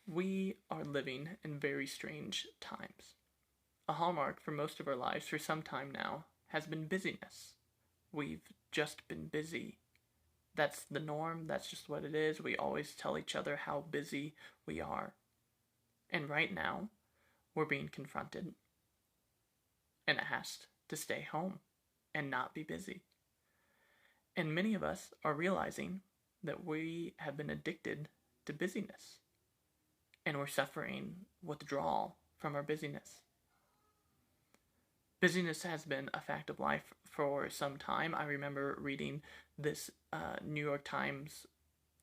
We are living in very strange times. A hallmark for most of our lives for some time now has been busyness. We've just been busy. That's the norm, that's just what it is. We always tell each other how busy we are. And right now, we're being confronted and asked to stay home and not be busy. And many of us are realizing that we have been addicted to busyness and we're suffering withdrawal from our busyness. Busyness has been a fact of life for some time. I remember reading this New York Times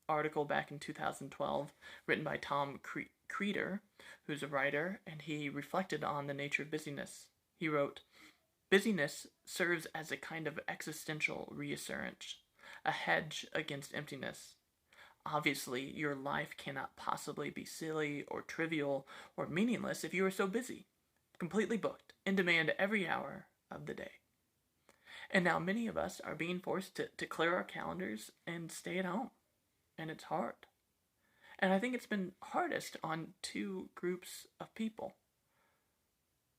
article back in 2012 written by Tom Creeder, who's a writer, and he reflected on the nature of busyness. He wrote, "Busyness serves as a kind of existential reassurance, a hedge against emptiness. Obviously, your life cannot possibly be silly or trivial or meaningless if you are so busy, completely booked, in demand every hour of the day." And now many of us are being forced to clear our calendars and stay at home. And it's hard. And I think it's been hardest on two groups of people: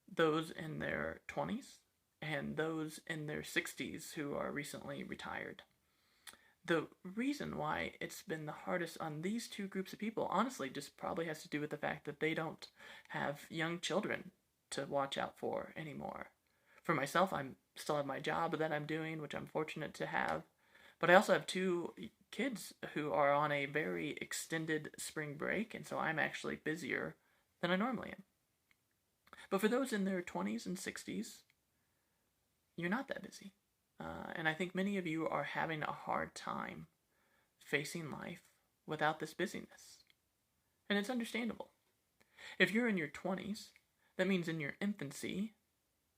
those in their 20s and those in their 60s who are recently retired. The reason why it's been the hardest on these two groups of people, honestly, just probably has to do with the fact that they don't have young children to watch out for anymore. For myself, I still have my job that I'm doing, which I'm fortunate to have, but I also have two kids who are on a very extended spring break, and so I'm actually busier than I normally am. But for those in their 20s and 60s, you're not that busy. And I think many of you are having a hard time facing life without this busyness. And it's understandable. If you're in your 20s, that means in your infancy,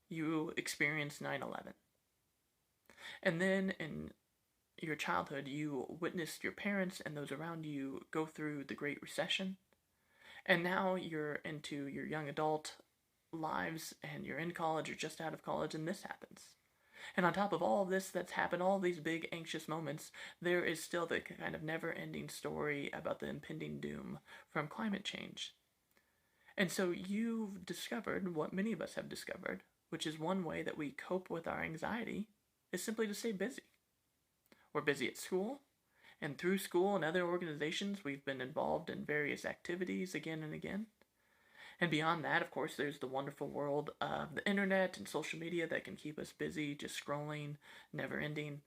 you experienced 9/11. And then in your childhood, you witnessed your parents and those around you go through the Great Recession. And now you're into your young adult lives and you're in college or just out of college, and this happens. And on top of all of this that's happened, all these big anxious moments, there is still the kind of never-ending story about the impending doom from climate change. And so you've discovered what many of us have discovered, which is one way that we cope with our anxiety is simply to stay busy. We're busy at school, and through school and other organizations, we've been involved in various activities again and again. And beyond that, of course, there's the wonderful world of the internet and social media that can keep us busy, just scrolling, never ending.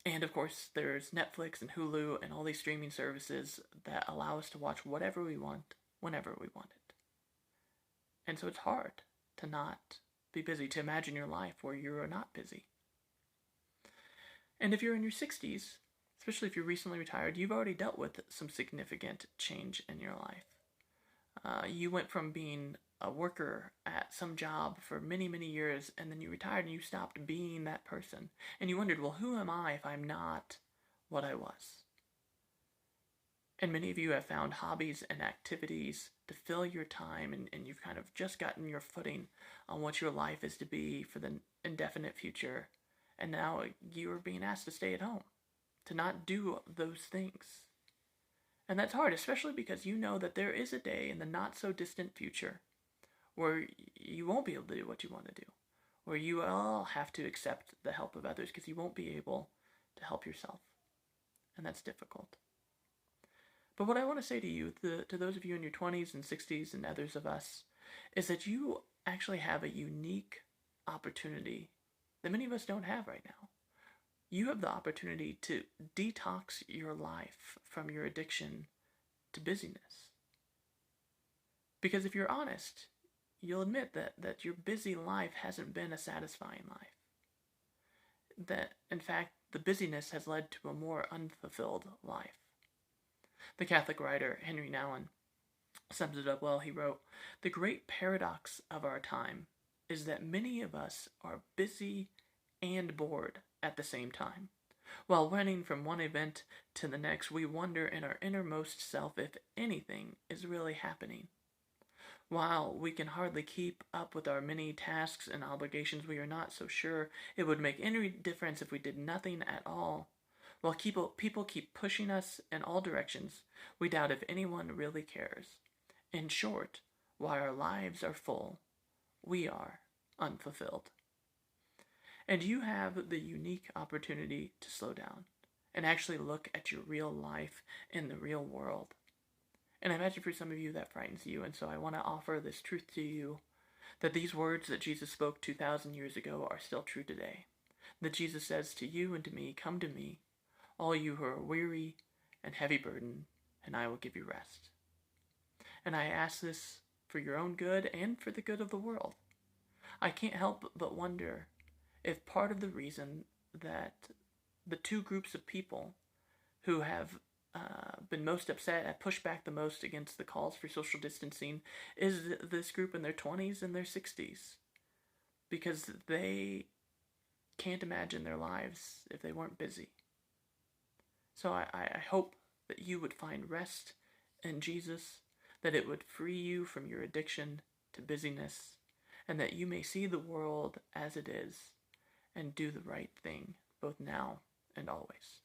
And of course, there's Netflix and Hulu and all these streaming services that allow us to watch whatever we want, whenever we want it. And so it's hard to not be busy, to imagine your life where you are not busy. And if you're in your 60s, especially if you're recently retired, you've already dealt with some significant change in your life. You went from being a worker at some job for many, many years, and then you retired and you stopped being that person. And you wondered, well, who am I if I'm not what I was? And many of you have found hobbies and activities to fill your time, and you've kind of just gotten your footing on what your life is to be for the indefinite future. And now you're being asked to stay at home, to not do those things. And that's hard, especially because you know that there is a day in the not so distant future where you won't be able to do what you want to do, where you will have to accept the help of others because you won't be able to help yourself. And that's difficult. But what I want to say to you, to those of you in your 20s and 60s and others of us, is that you actually have a unique opportunity that many of us don't have right now. You have the opportunity to detox your life from your addiction to busyness. Because if you're honest, you'll admit that your busy life hasn't been a satisfying life. That, in fact, the busyness has led to a more unfulfilled life. The Catholic writer Henri Nouwen sums it up well. He wrote, "The great paradox of our time is that many of us are busy and bored at the same time. While running from one event to the next, we wonder in our innermost self if anything is really happening. While we can hardly keep up with our many tasks and obligations, we are not so sure it would make any difference if we did nothing at all. While people keep pushing us in all directions, we doubt if anyone really cares. In short, while our lives are full, we are unfulfilled. And you have the unique opportunity to slow down and actually look at your real life in the real world. And I imagine for some of you that frightens you, and so I want to offer this truth to you, that these words that Jesus spoke 2,000 years ago are still true today. That Jesus says to you and to me, "Come to me, all you who are weary and heavy burdened, and I will give you rest." And I ask this for your own good and for the good of the world. I can't help but wonder if part of the reason that the two groups of people who have been most upset, have pushed back the most against the calls for social distancing, is this group in their 20s and their 60s. Because they can't imagine their lives if they weren't busy. So I hope that you would find rest in Jesus, that it would free you from your addiction to busyness, and that you may see the world as it is and do the right thing, both now and always.